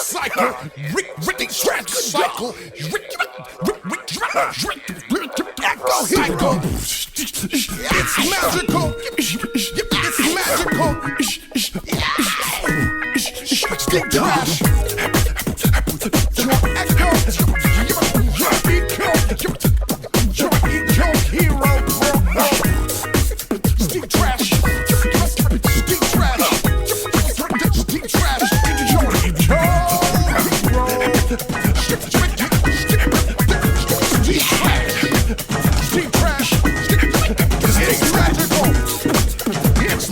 cycle, Rick scratch cycle, it's magical, it's magical, deep trash, your echo, your eco hero, bro, deep trash, deep trash, deep trash, your eco hero, deep trash, it's magical, it's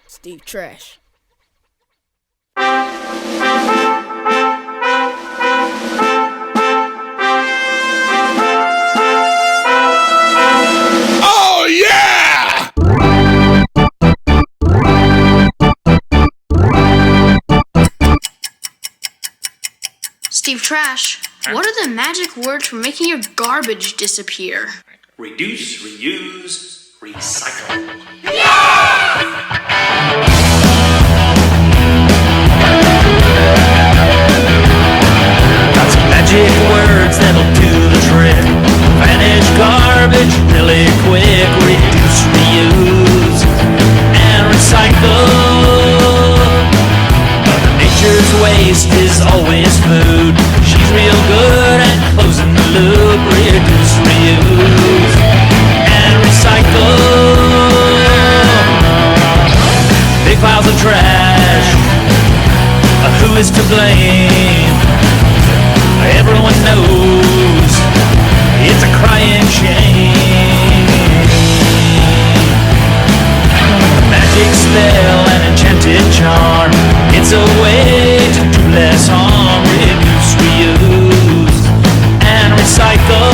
Steve Trash. Oh yeah! Steve Trash, what are the magic words for making your garbage disappear? Reduce, reuse, recycle. Got some magic words that'll do the trick. Vanish garbage really quick. Reduce, reuse, and recycle. Mother Nature's waste is always food. She's real good at closing the loop. Reduce, reuse, and recycle. Big piles of trash. Who is to blame? Everyone knows it's a crying shame. Magic spell and enchanted charm. It's a way to do less harm. Reduce, reuse, and recycle.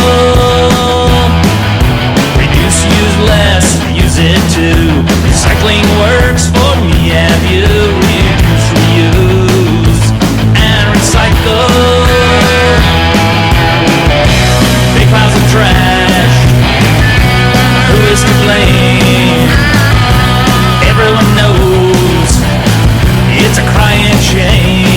Reduce, use less, use it too. Recycling works for me and you. Reduce, reuse, and recycle. Big piles of trash. Who is to blame? Everyone knows it's a crying shame.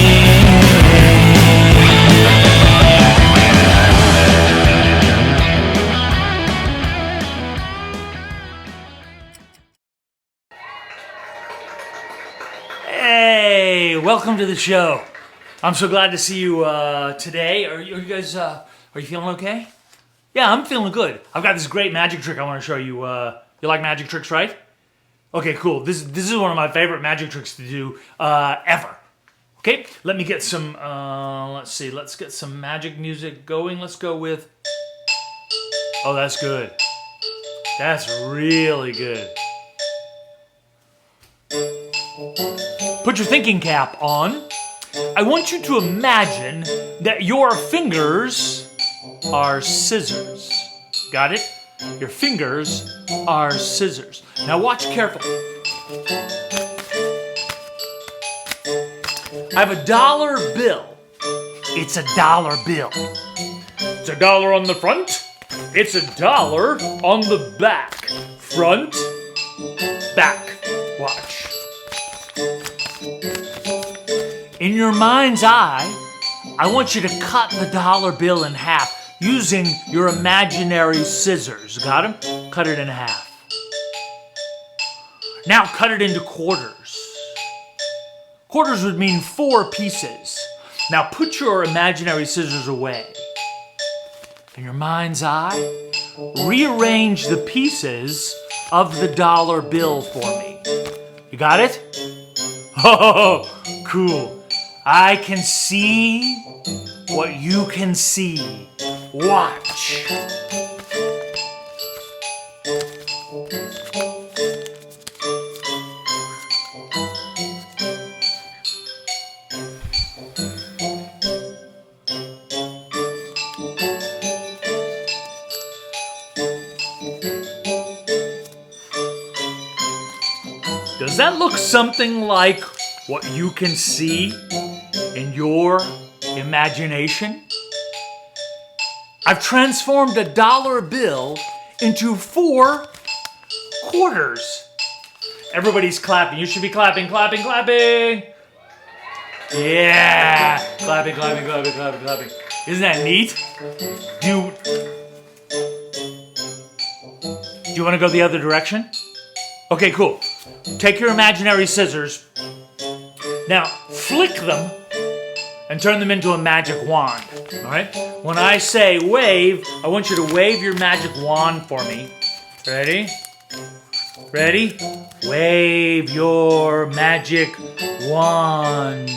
Hey, welcome to the show. I'm so glad to see you today. Are you guys, are you feeling okay? Yeah, I'm feeling good. I've got this great magic trick I want to show you. You like magic tricks, right? Okay, cool. This is one of my favorite magic tricks to do ever. Okay, let me get some, let's see, let's get some magic music going. Let's go with, oh, that's good. That's really good. Put your thinking cap on. I want you to imagine that your fingers are scissors. Got it? Your fingers are scissors. Now watch carefully. I have a dollar bill. It's a dollar bill. It's a dollar on the front. It's a dollar on the back. Front, back. Watch. In your mind's eye, I want you to cut the dollar bill in half using your imaginary scissors. Got 'em? Cut it in half. Now cut it into quarters. Quarters would mean 4 pieces. Now put your imaginary scissors away. In your mind's eye, rearrange the pieces of the dollar bill for me. You got it? Oh, cool. I can see what you can see. Watch. Does that look something like what you can see in your imagination? I've transformed a dollar bill into 4 quarters. Everybody's clapping. You should be clapping, clapping, clapping. Yeah. Clapping, clapping, clapping, clapping, clapping. Isn't that neat? Do you want to go the other direction? Okay, cool. Take your imaginary scissors. Now, flick them and turn them into a magic wand. All right? When I say wave, I want you to wave your magic wand for me. Ready? Ready? Wave your magic wand.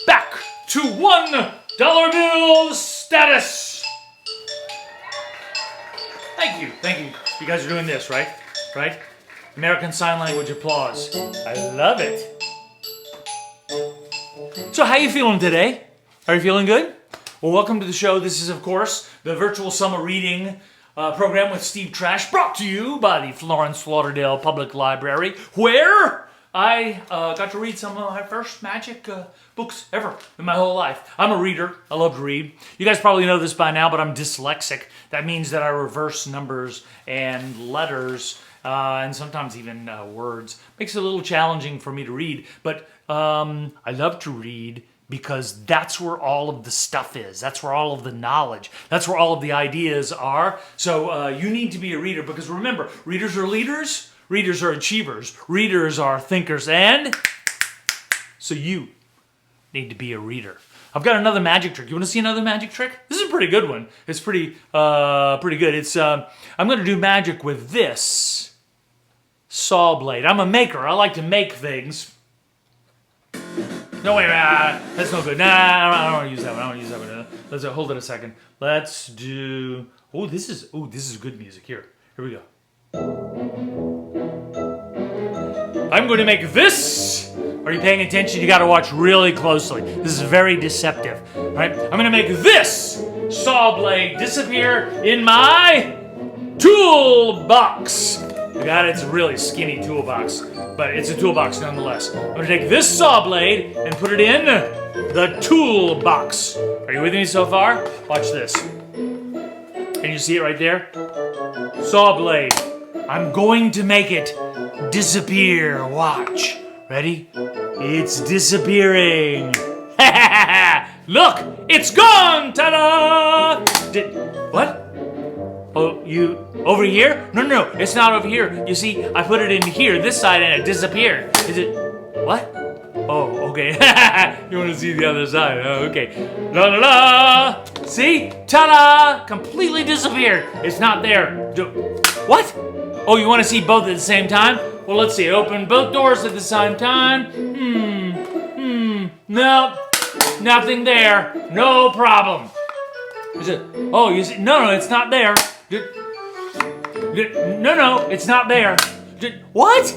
Back to $1 bill status. Thank you, thank you. You guys are doing this, right? Right? American Sign Language applause. I love it. So how you feeling today? Are you feeling good? Well, welcome to the show. This is, of course, the virtual summer reading program with Steve Trash, brought to you by the Florence Lauderdale Public Library, where I got to read some of my first magic books ever in my whole life. I'm a reader. I love to read. You guys probably know this by now, but I'm dyslexic. That means that I reverse numbers and letters and sometimes even words. Makes it a little challenging for me to read, but I love to read because that's where all of the stuff is. That's where all of the knowledge, that's where all of the ideas are. So you need to be a reader because remember, readers are leaders, readers are achievers, readers are thinkers, and so you need to be a reader. I've got another magic trick. You want to see another magic trick? This is a pretty good one. It's pretty good. It's I'm going to do magic with this saw blade. I'm a maker. I like to make things. No, wait, that's no good. Nah, I don't want to use that one. I don't want to use that one. Let's hold it a second. Let's do. This is good music. Here we go. I'm going to make this. Are you paying attention? You got to watch really closely. This is very deceptive. All right, I'm going to make this saw blade disappear in my toolbox. You got it? It's a really skinny toolbox, but it's a toolbox nonetheless. I'm going to take this saw blade and put it in the toolbox. Are you with me so far? Watch this. Can you see it right there? Saw blade. I'm going to make it disappear. Watch. Ready? It's disappearing. Look, it's gone. Ta-da! What? Oh, you over here? No, it's not over here. You see, I put it in here, this side, and it disappeared. Is it? What? Oh, okay. You want to see the other side? Oh, okay. La la la! See? Ta-da! Completely disappeared. It's not there. What? Oh, you want to see both at the same time? Well, let's see. Open both doors at the same time. No, nothing there. No problem. Is it? Oh, you see? No, it's not there. No, it's not there. What?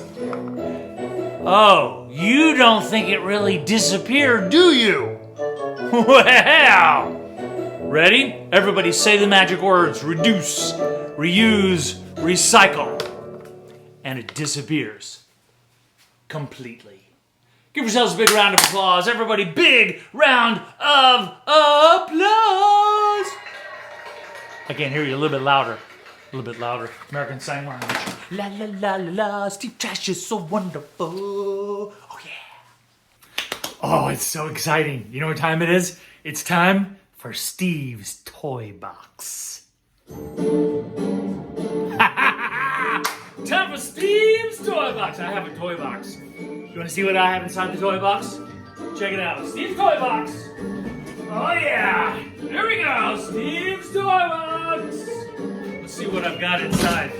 Oh, you don't think it really disappeared, do you? Well, ready? Everybody say the magic words. Reduce, reuse, recycle. And it disappears completely. Give yourselves a big round of applause. Everybody, big round of applause. I can't hear you. A little bit louder. A little bit louder. American Sign Language. La la la la la. Steve Trash is so wonderful. Oh yeah. Oh, it's so exciting. You know what time it is? It's time for Steve's Toy Box. Time for Steve's Toy Box. I have a toy box. You want to see what I have inside the toy box? Check it out. Steve's Toy Box. Oh yeah. Here we go. Steve's Toy Box. Let's see what I've got inside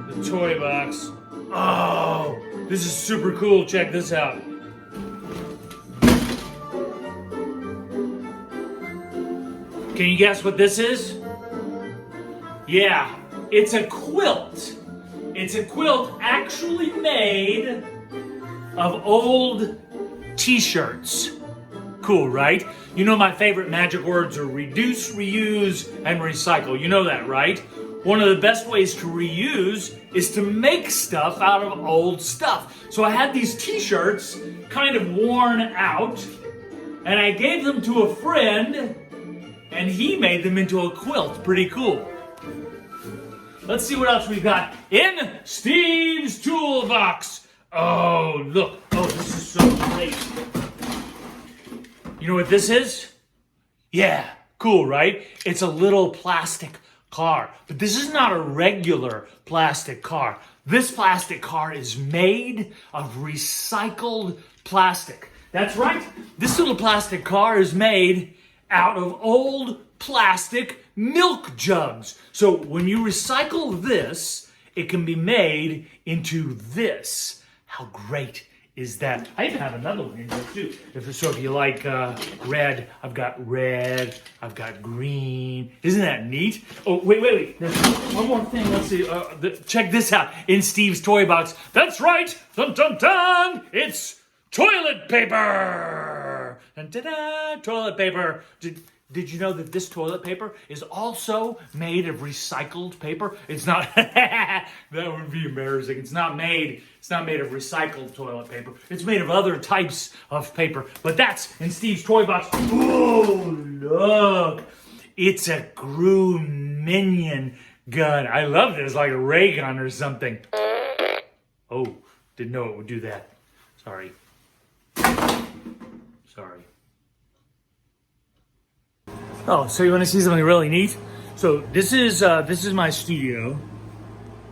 the toy box. Oh, this is super cool. Check this out. Can you guess what this is? Yeah, it's a quilt. It's a quilt actually made of old t-shirts. Cool, right? You know my favorite magic words are reduce, reuse, and recycle. You know that, right? One of the best ways to reuse is to make stuff out of old stuff. So I had these t-shirts kind of worn out, and I gave them to a friend, and he made them into a quilt. Pretty cool. Let's see what else we've got in Steve's toolbox. Oh, look. Oh, this is so great. You know what this is? Yeah, cool, right? It's a little plastic car. But this is not a regular plastic car. This plastic car is made of recycled plastic. That's right. This little plastic car is made out of old plastic milk jugs. So when you recycle this, it can be made into this. How great is that? I even have another one in here too. If you like red, I've got green. Isn't that neat? Oh, wait. There's one more thing. Let's see. Check this out. In Steve's toy box. That's right. Dun dun dun. It's toilet paper. Dun dun dun. Toilet paper. Did you know that this toilet paper is also made of recycled paper? It's not. That would be embarrassing. It's not made of recycled toilet paper. It's made of other types of paper. But that's in Steve's toy box. Oh, look. It's a Gru Minion gun. I love it. It's like a ray gun or something. Oh, didn't know it would do that. Sorry. Oh, so you want to see something really neat? So this is my studio.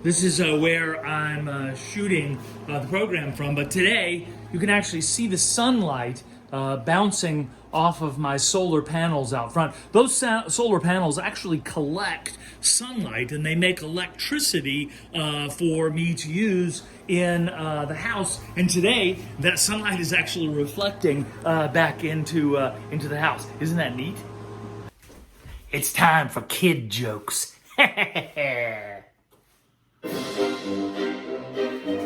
This is where I'm shooting the program from. But today you can actually see the sunlight bouncing off of my solar panels out front. Those solar panels actually collect sunlight and they make electricity for me to use in the house. And today that sunlight is actually reflecting back into the house. Isn't that neat? It's time for kid jokes.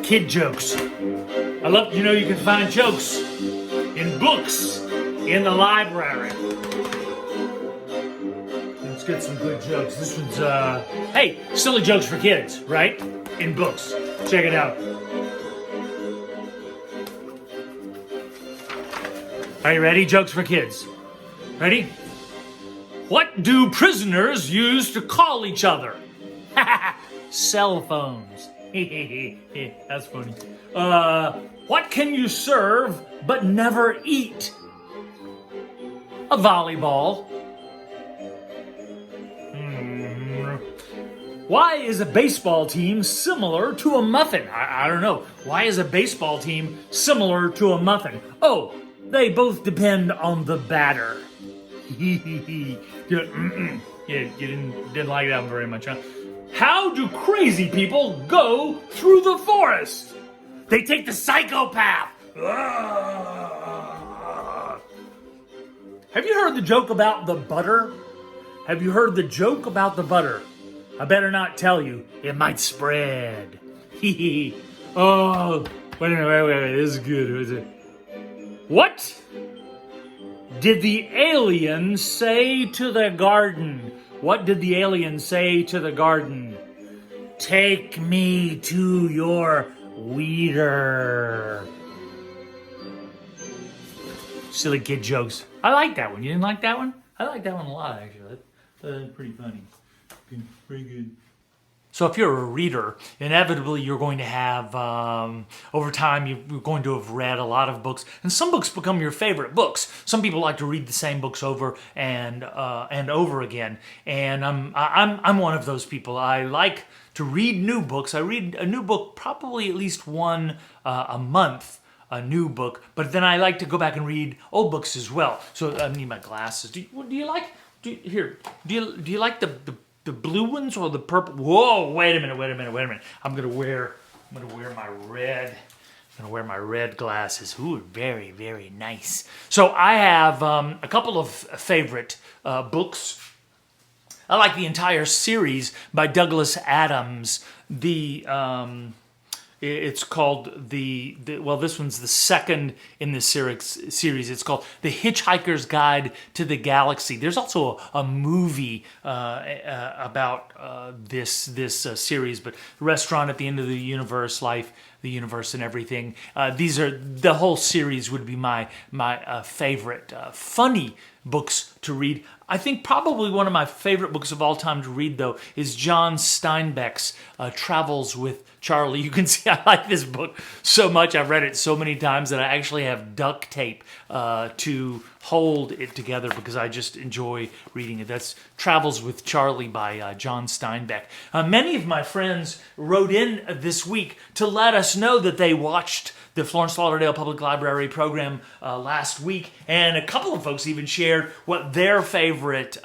Kid jokes. I love, you can find jokes in books in the library. Let's get some good jokes. This one's, hey, silly jokes for kids, right? In books. Check it out. Are you ready? Jokes for kids. Ready? What do prisoners use to call each other? Cell phones. That's funny. What can you serve but never eat? A volleyball. Why is a baseball team similar to a muffin? I don't know. Why is a baseball team similar to a muffin? Oh, they both depend on the batter. You didn't like that one very much, huh? How do crazy people go through the forest? They take the psychopath. Have you heard the joke about the butter? Have you heard the joke about the butter? I better not tell you. It might spread. Oh, wait a minute. This is good. Is it? What did the alien say to the garden? What did the alien say to the garden? Take me to your weeder. Silly kid jokes. I like that one. You didn't like that one? I like that one a lot, actually. That's pretty funny. Pretty good. So if you're a reader, inevitably you're going to have, over time, you're going to have read a lot of books, and some books become your favorite books. Some people like to read the same books over and over again, and I'm one of those people. I like to read new books. I read a new book probably at least one a month, a new book, but then I like to go back and read old books as well. So I need my glasses. Do you like the blue ones or the purple? Whoa, wait a minute. I'm gonna wear my red glasses. Ooh, very, very nice. So I have a couple of favorite books. I like the entire series by Douglas Adams. It's It's called well, this one's the second in this series. It's called The Hitchhiker's Guide to the Galaxy. There's also a movie about this series, but Restaurant at the End of the Universe, Life, the Universe, and Everything. The whole series would be my favorite funny books to read. I think probably one of my favorite books of all time to read, though, is John Steinbeck's Travels with Charlie. You can see I like this book so much. I've read it so many times that I actually have duct tape to hold it together because I just enjoy reading it. That's Travels with Charlie by John Steinbeck. Many of my friends wrote in this week to let us know that they watched the Florence Lauderdale Public Library program last week, and a couple of folks even shared what their favorite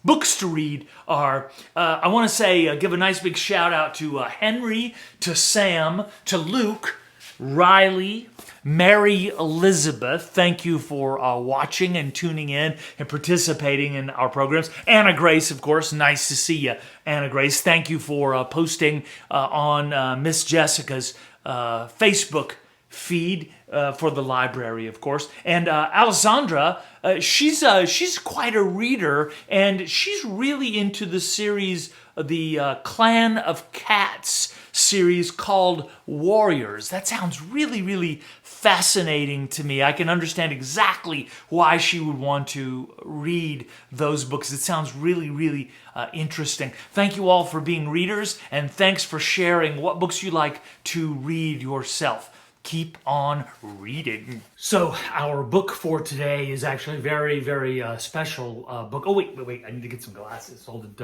books to read are. I want to say, give a nice big shout out to Henry, to Sam, to Luke, Riley, Mary Elizabeth. Thank you for watching and tuning in and participating in our programs. Anna Grace, of course, nice to see you, Anna Grace. Thank you for posting on Miss Jessica's Facebook feed for the library, of course. And Alessandra, she's quite a reader, and she's really into the series, the Clan of Cats series called Warriors. That sounds really, really fascinating to me. I can understand exactly why she would want to read those books. It sounds really, really interesting. Thank you all for being readers, and thanks for sharing what books you like to read yourself. Keep on reading. So our book for today is actually a very, very special book. Oh, wait. I need to get some glasses. Hold it.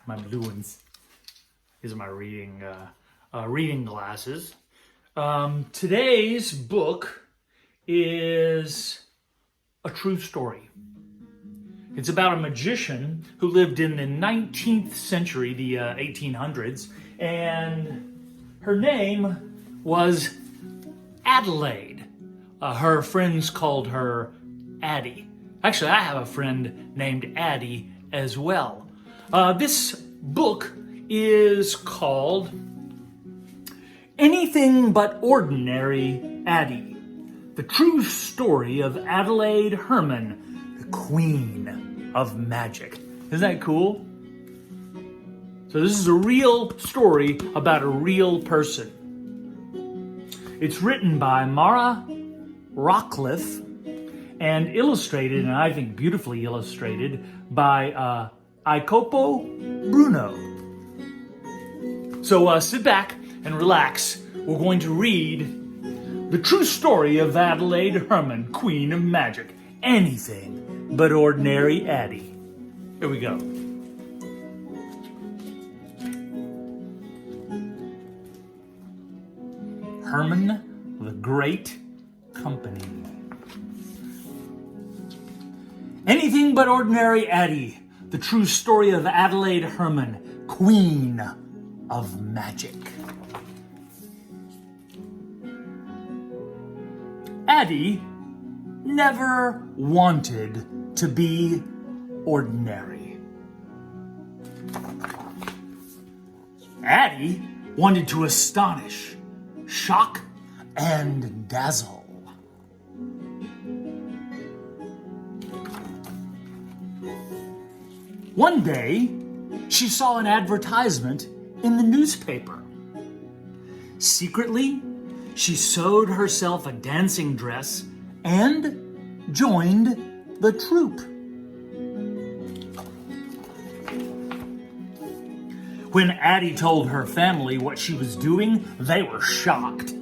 My blue ones. These are my reading glasses. Today's book is a true story. It's about a magician who lived in the 19th century, the 1800s, and her name was Adelaide. Her friends called her Addie. Actually, I have a friend named Addie as well. This book is called Anything But Ordinary Addie, the true story of Adelaide Herman, the Queen of Magic. Isn't that cool? So this is a real story about a real person. It's written by Mara Rockcliffe and illustrated, and I think beautifully illustrated, by Icopo Bruno. So sit back and relax. We're going to read the true story of Adelaide Herman, Queen of Magic. Anything But Ordinary Addie. Here we go. Herman the Great Company. Anything But Ordinary Addie, the true story of Adelaide Herman, Queen of Magic. Addie never wanted to be ordinary. Addie wanted to astonish, shock, and dazzle. One day, she saw an advertisement in the newspaper. Secretly, she sewed herself a dancing dress and joined the troupe. When Addie told her family what she was doing, they were shocked.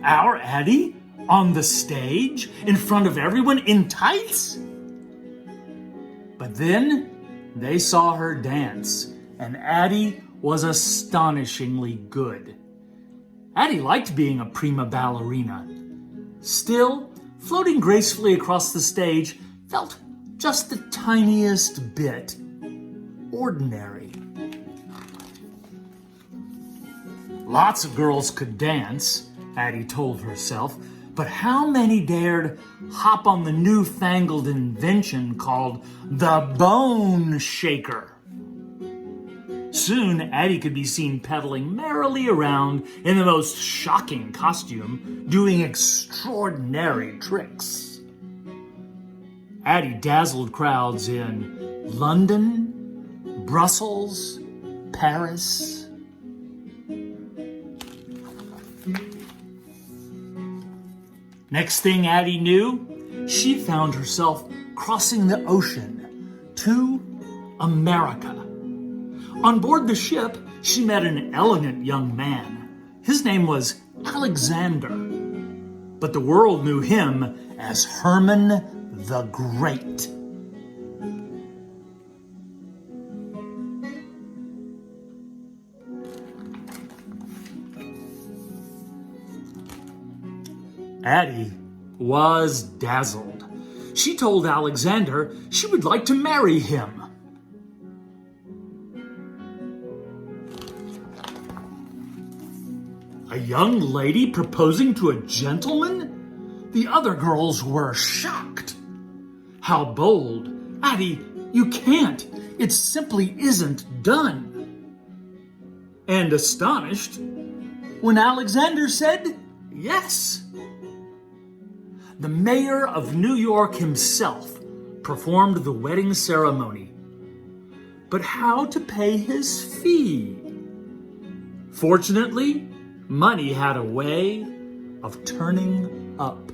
Our Addie? On the stage? In front of everyone? In tights? But then they saw her dance, and Addie was astonishingly good. Addie liked being a prima ballerina. Still, floating gracefully across the stage felt just the tiniest bit ordinary. Lots of girls could dance, Addie told herself, but how many dared hop on the newfangled invention called the bone shaker? Soon, Addie could be seen pedaling merrily around in the most shocking costume, doing extraordinary tricks. Addie dazzled crowds in London, Brussels, Paris. Next thing Addie knew, she found herself crossing the ocean to America. On board the ship, she met an elegant young man. His name was Alexander, but the world knew him as Herman the Great. Addie was dazzled. She told Alexander she would like to marry him. A young lady proposing to a gentleman? The other girls were shocked. How bold. Addie, you can't. It simply isn't done. And astonished when Alexander said yes. The mayor of New York himself performed the wedding ceremony. But how to pay his fee? Fortunately, money had a way of turning up.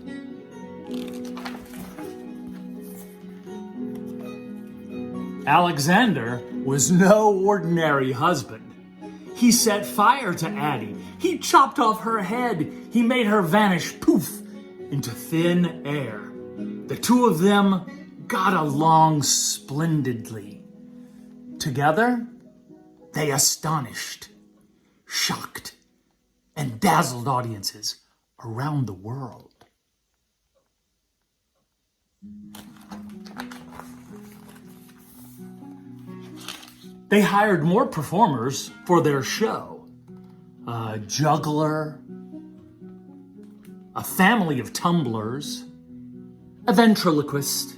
Alexander was no ordinary husband. He set fire to Addie. He chopped off her head. He made her vanish, poof, into thin air. The two of them got along splendidly. Together, they astonished, shocked, and dazzled audiences around the world. They hired more performers for their show. A juggler, a family of tumblers, a ventriloquist,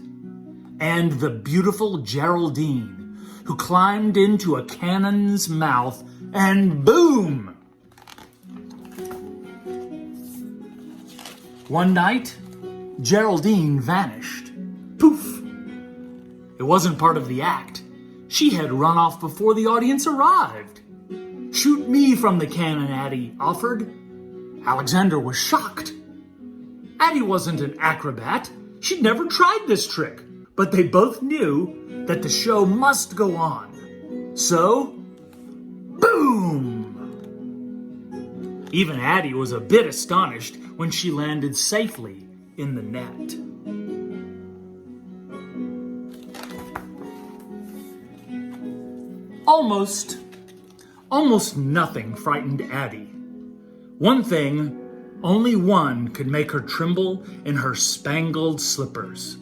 and the beautiful Geraldine, who climbed into a cannon's mouth and boom! One night, Geraldine vanished. Poof! It wasn't part of the act. She had run off before the audience arrived. Shoot me from the cannon, Addie offered. Alexander was shocked. Addie wasn't an acrobat. She'd never tried this trick. But they both knew that the show must go on. So, boom! Even Addie was a bit astonished when she landed safely in the net. Almost nothing frightened Addie. One thing, only one could make her tremble in her spangled slippers.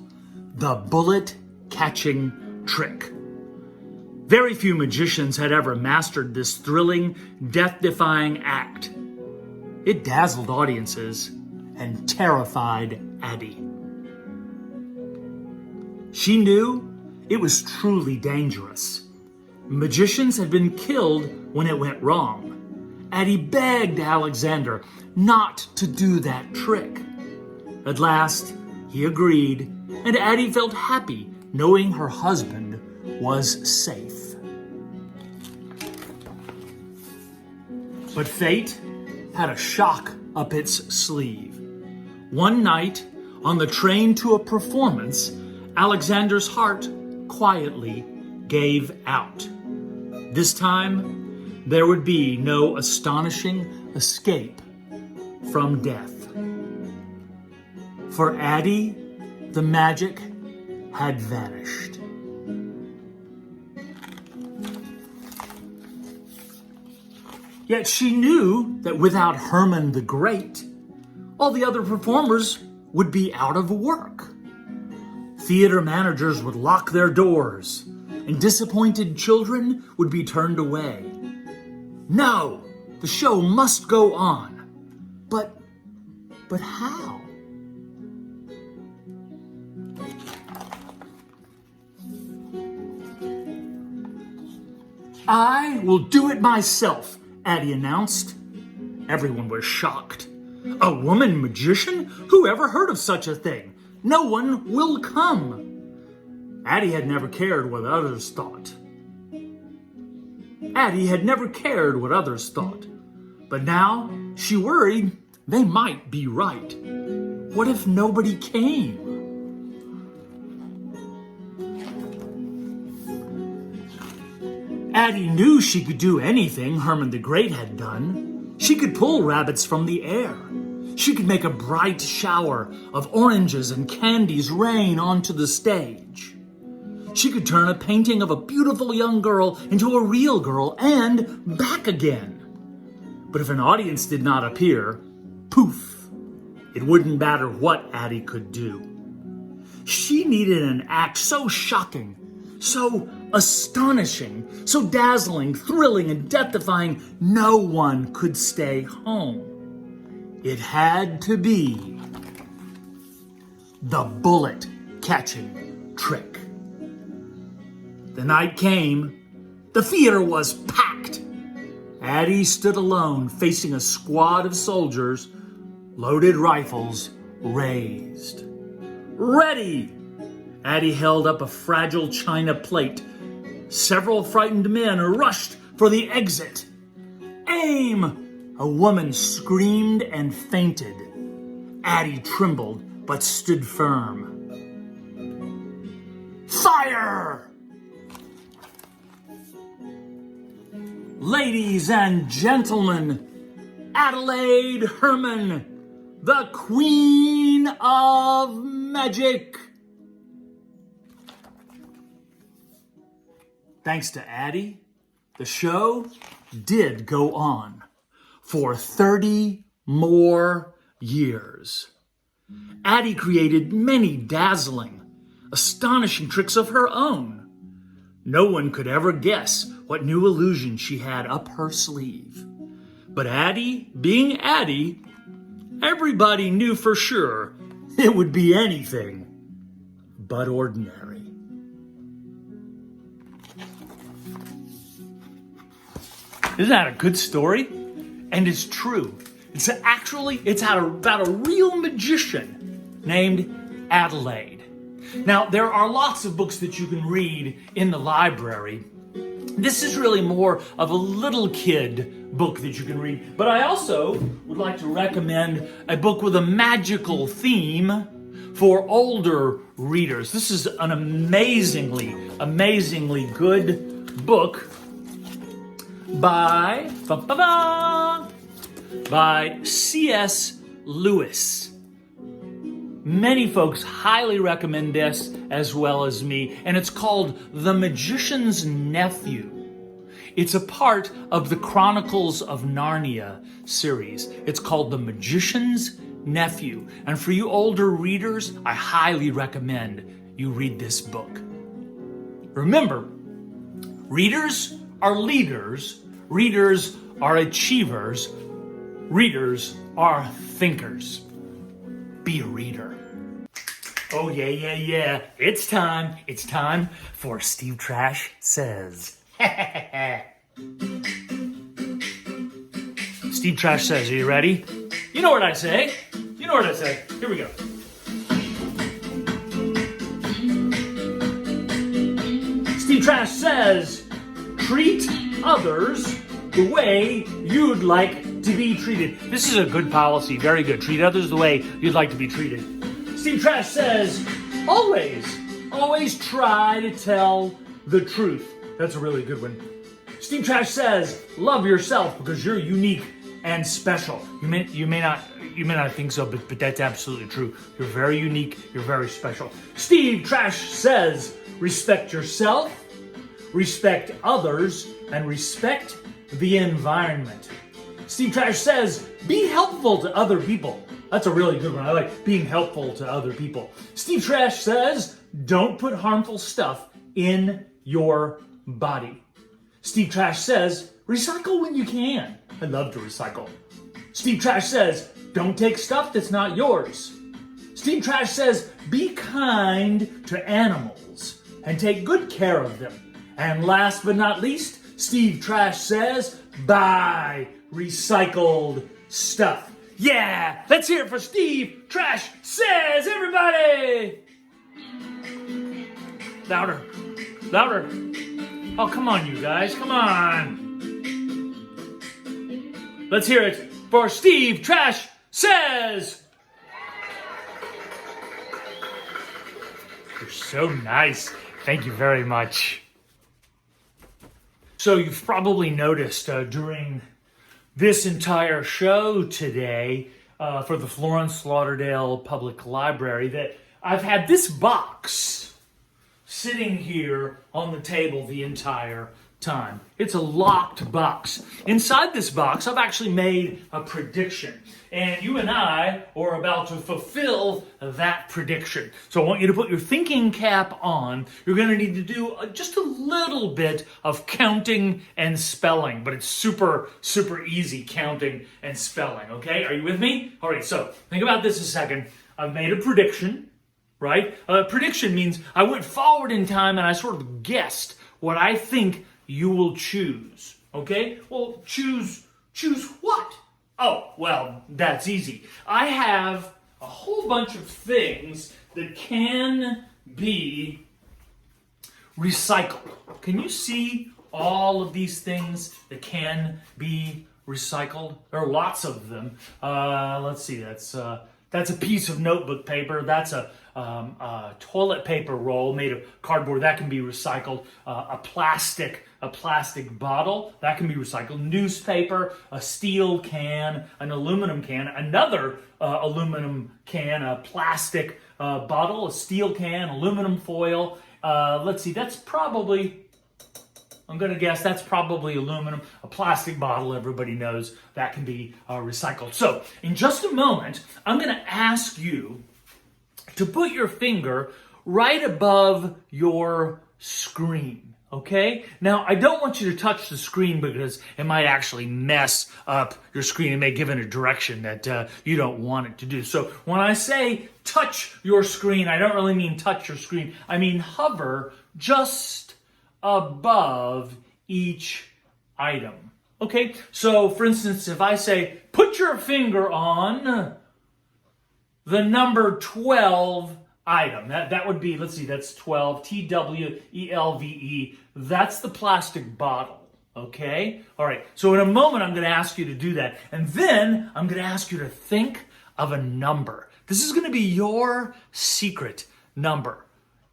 The bullet-catching trick. Very few magicians had ever mastered this thrilling, death-defying act. It dazzled audiences and terrified Addie. She knew it was truly dangerous. Magicians had been killed when it went wrong. Addie begged Alexander not to do that trick. At last, he agreed, and Addie felt happy knowing her husband was safe. But fate had a shock up its sleeve. One night, on the train to a performance, Alexander's heart quietly gave out. This time, there would be no astonishing escape from death. For Addie, the magic had vanished. Yet she knew that without Herman the Great, all the other performers would be out of work. Theater managers would lock their doors, and disappointed children would be turned away. No, the show must go on. But how? I will do it myself, Addie announced. Everyone was shocked. A woman magician? Who ever heard of such a thing? No one will come. Addie had never cared what others thought. Addie had never cared what others thought. But now she worried they might be right. What if nobody came? Addie knew she could do anything Herman the Great had done. She could pull rabbits from the air. She could make a bright shower of oranges and candies rain onto the stage. She could turn a painting of a beautiful young girl into a real girl and back again. But if an audience did not appear, poof, it wouldn't matter what Addie could do. She needed an act so shocking, so astonishing, so dazzling, thrilling, and death-defying, no one could stay home. It had to be the bullet-catching trick. The night came. The theater was packed. Addie stood alone, facing a squad of soldiers, loaded rifles raised. Ready! Addie held up a fragile china plate. Several frightened men rushed for the exit. Aim! A woman screamed and fainted. Addie trembled but stood firm. Fire! Ladies and gentlemen, Adelaide Herman, the Queen of Magic. Thanks to Addie, the show did go on for 30 more years. Addie created many dazzling, astonishing tricks of her own. No one could ever guess what new illusion she had up her sleeve. But Addie, being Addie, everybody knew for sure it would be anything but ordinary. Isn't that a good story? And it's true. It's about a real magician named Adelaide. Now, there are lots of books that you can read in the library. This is really more of a little kid book that you can read. But I also would like to recommend a book with a magical theme for older readers. This is an amazingly good book by C.S. Lewis. Many folks highly recommend this as well as me, and it's called The Magician's Nephew. It's a part of the Chronicles of Narnia series. It's called The Magician's Nephew. And for you older readers, I highly recommend you read this book. Remember, readers are leaders, readers are achievers, readers are thinkers. Be a reader. Oh yeah. It's time for Steve Trash Says. Steve Trash Says, are you ready? You know what I say. Here we go. Steve Trash Says, treat others the way you'd like to be treated. This is a good policy, very good. Treat others the way you'd like to be treated. Steve Trash says, always try to tell the truth. That's a really good one. Steve Trash says, love yourself because you're unique and special. You may not think so, but that's absolutely true. You're very unique, you're very special. Steve Trash says, respect yourself, respect others, and respect the environment. Steve Trash says, be helpful to other people. That's a really good one. I like being helpful to other people. Steve Trash says, don't put harmful stuff in your body. Steve Trash says, recycle when you can. I love to recycle. Steve Trash says, don't take stuff that's not yours. Steve Trash says, be kind to animals and take good care of them. And last but not least, Steve Trash says, buy recycled stuff. Yeah, let's hear it for Steve Trash says, everybody! Louder, louder. Oh, come on, you guys, come on. Let's hear it for Steve Trash says. You're so nice. Thank you very much. So you've probably noticed during this entire show today for the Florence Lauderdale Public Library that I've had this box sitting here on the table the entire time. It's a locked box. Inside this box, I've actually made a prediction. And you and I are about to fulfill that prediction. So I want you to put your thinking cap on. You're going to need to do just a little bit of counting and spelling. But it's super, super easy counting and spelling. Okay? Are you with me? All right, so think about this a second. I've made a prediction, right? Prediction means I went forward in time and I sort of guessed what I think you will choose. Okay? Well, choose what? Oh, well, that's easy. I have a whole bunch of things that can be recycled. Can you see all of these things that can be recycled? There are lots of them. Let's see, that's a piece of notebook paper. That's a toilet paper roll made of cardboard that can be recycled. A plastic bottle that can be recycled. Newspaper, a steel can, an aluminum can, another aluminum can, a plastic bottle, a steel can, aluminum foil. Let's see, that's probably. I'm going to guess that's probably aluminum. A plastic bottle, everybody knows that can be recycled. So, in just a moment, I'm going to ask you to put your finger right above your screen, okay? Now, I don't want you to touch the screen because it might actually mess up your screen. It may give it a direction that you don't want it to do. So, when I say touch your screen, I don't really mean touch your screen. I mean hover just above each item. Okay, so for instance, if I say, put your finger on the number 12 item, that would be, let's see, that's 12, Twelve. That's the plastic bottle. Okay, all right, so in a moment, I'm going to ask you to do that. And then I'm going to ask you to think of a number. This is going to be your secret number.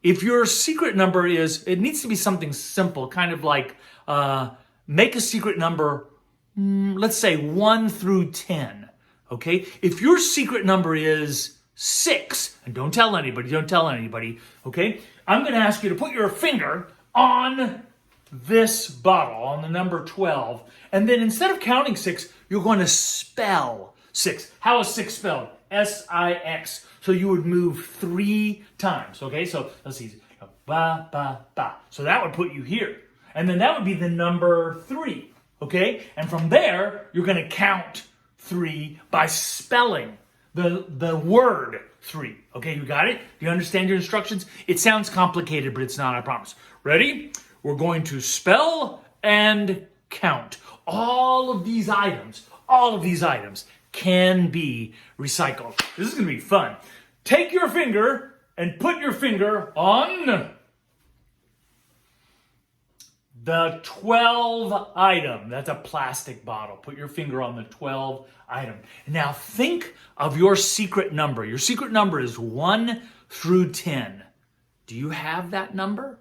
If your secret number it needs to be something simple, kind of like make a secret number, let's say 1 through 10, okay? If your secret number is 6, and don't tell anybody, okay? I'm going to ask you to put your finger on this bottle, on the number 12, and then instead of counting 6, you're going to spell 6. How is 6 spelled? S-I-X. So you would move 3 times, okay? So let's see, ba, ba, ba. So that would put you here. And then that would be the number 3, okay? And from there, you're gonna count 3 by spelling the word 3. Okay, you got it? Do you understand your instructions? It sounds complicated, but it's not, I promise. Ready? We're going to spell and count. All of these items can be recycled. This is going to be fun. Take your finger and put your finger on the 12 item. That's a plastic bottle. Put your finger on the 12 item. Now think of your secret number. Your secret number is 1 through 10. Do you have that number?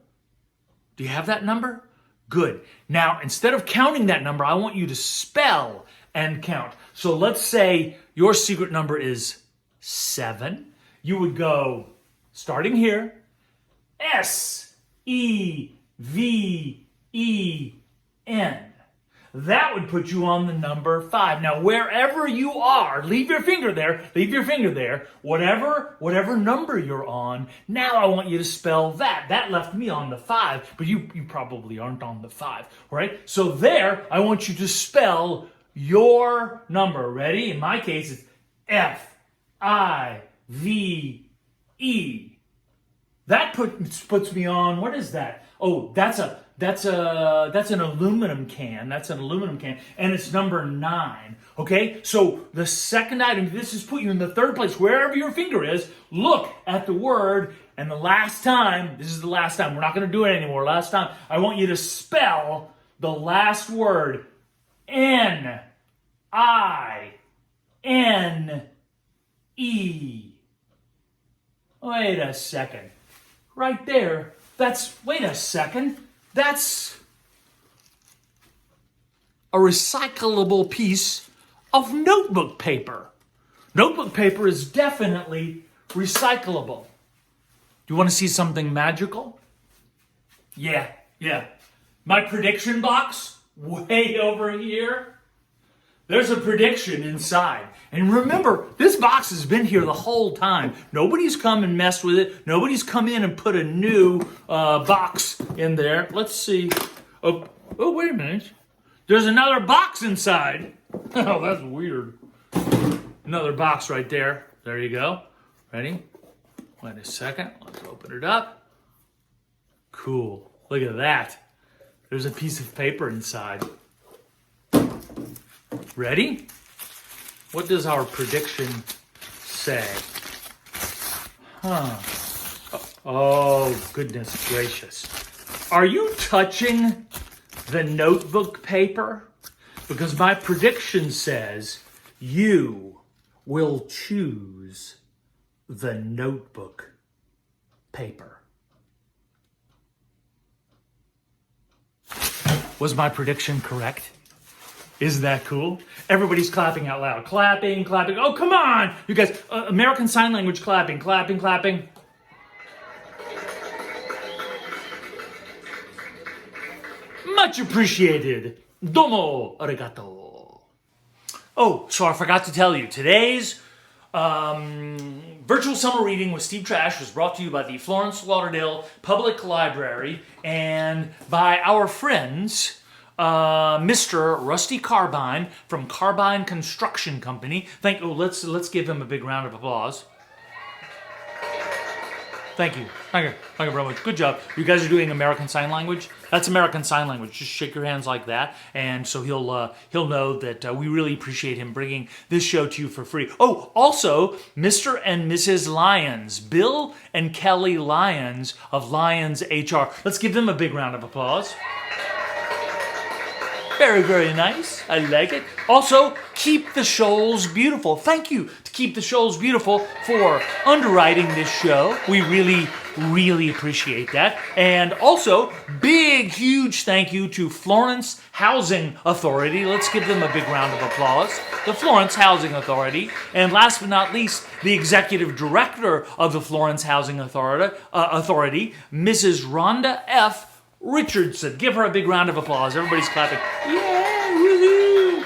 Do you have that number? Good. Now, instead of counting that number, I want you to spell and count. So let's say your secret number is 7. You would go, starting here, S-E-V-E-N. That would put you on the number 5. Now, wherever you are, leave your finger there, whatever number you're on, now I want you to spell that. That left me on the 5, but you probably aren't on the 5, right? So there, I want you to spell your number. Ready? In my case, it's F-I-V-E. That puts me on, what is that? Oh, that's That's an aluminum can. That's an aluminum can, and it's number 9. Okay, so the second item, this is put you in the third place, wherever your finger is. Look at the word, and the last time, this is the last time, we're not going to do it anymore. Last time, I want you to spell the last word, N-I-N-E. Wait a second. Right there, wait a second. That's a recyclable piece of notebook paper. Notebook paper is definitely recyclable. Do you want to see something magical? Yeah. My prediction box, way over here. There's a prediction inside. And remember, this box has been here the whole time. Nobody's come and messed with it. Nobody's come in and put a new box in there. Let's see. Oh, wait a minute. There's another box inside. Oh, that's weird. Another box right there. There you go. Ready? Wait a second. Let's open it up. Cool. Look at that. There's a piece of paper inside. Ready? What does our prediction say? Oh, goodness gracious. Are you touching the notebook paper? Because my prediction says you will choose the notebook paper. Was my prediction correct? Isn't that cool? Everybody's clapping out loud. Clapping. Oh, come on! You guys, American Sign Language clapping. Much appreciated. Domo arigato. Oh, so I forgot to tell you, today's virtual summer reading with Steve Trash was brought to you by the Florence Lauderdale Public Library and by our friends, Mr. Rusty Carbine from Carbine Construction Company. Let's give him a big round of applause. Thank you very much. Good job. You guys are doing American Sign Language. That's American Sign Language. Just shake your hands like that, and so he'll know that we really appreciate him bringing this show to you for free. Oh, also, Mr. and Mrs. Lyons, Bill and Kelley Lyons of Lyons HR. Let's give them a big round of applause. Very, very nice. I like it. Also, Keep the Shoals Beautiful. Thank you to Keep the Shoals Beautiful for underwriting this show. We really, really appreciate that. And also, big, huge thank you to Florence Housing Authority. Let's give them a big round of applause. The Florence Housing Authority. And last but not least, the executive director of the Florence Housing Authority, Mrs. Rhonda F. Richardson. Give her a big round of applause. Everybody's clapping. Yeah, woohoo!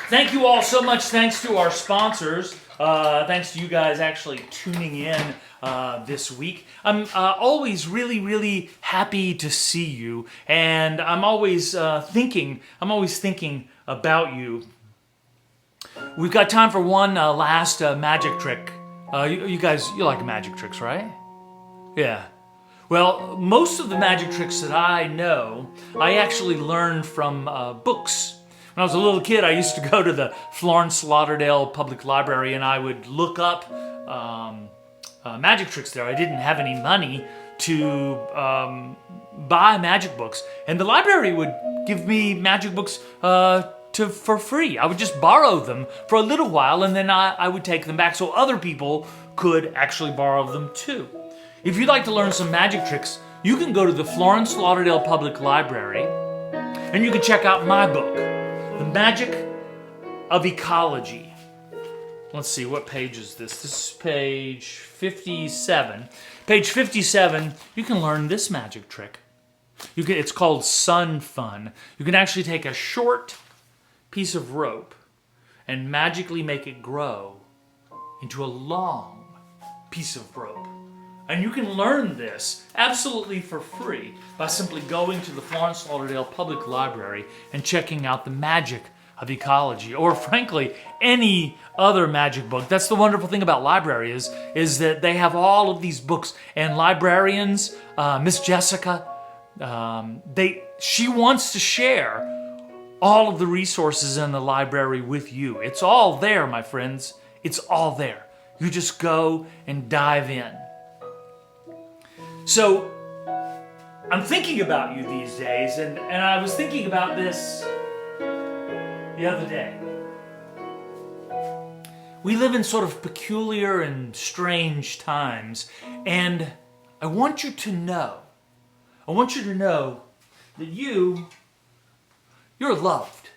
Thank you all so much. Thanks to our sponsors. Thanks to you guys actually tuning in this week. I'm always really, really happy to see you, and I'm always thinking about you. We've got time for one last magic trick. You guys, you like magic tricks, right? Yeah. Well, most of the magic tricks that I know, I actually learned from books. When I was a little kid, I used to go to the Florence Lauderdale Public Library and I would look up magic tricks there. I didn't have any money to buy magic books, and the library would give me magic books for free. I would just borrow them for a little while, and then I would take them back so other people could actually borrow them too. If you'd like to learn some magic tricks, you can go to the Florence Lauderdale Public Library and you can check out my book, The Magic of Ecology. Let's see, what page is this? This is page 57. Page 57, you can learn this magic trick. It's called Sun Fun. You can actually take a short piece of rope and magically make it grow into a long piece of rope. And you can learn this absolutely for free by simply going to the Florence Lauderdale Public Library and checking out The Magic of Ecology, or frankly, any other magic book. That's the wonderful thing about libraries is that they have all of these books, and librarians, Miss Jessica, She wants to share all of the resources in the library with you. It's all there, my friends. It's all there. You just go and dive in. So, I'm thinking about you these days, and I was thinking about this the other day. We live in sort of peculiar and strange times, and I want you to know that you're loved.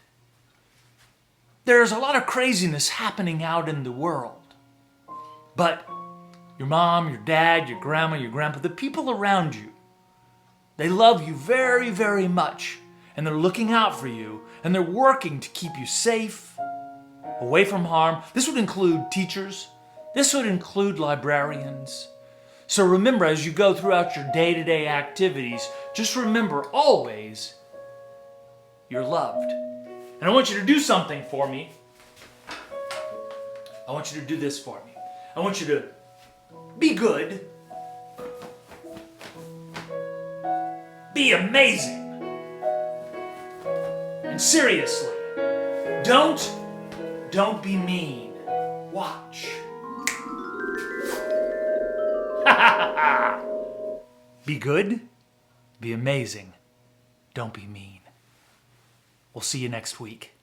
There's a lot of craziness happening out in the world, but your mom, your dad, your grandma, your grandpa, the people around you, they love you very, very much, and they're looking out for you, and they're working to keep you safe, away from harm. This would include teachers. This would include librarians. So remember, as you go throughout your day-to-day activities, just remember always, you're loved. And I want you to do something for me. I want you to do this for me. I want you to be good. Be amazing. And seriously, don't be mean. Watch. Be good, be amazing, don't be mean. We'll see you next week.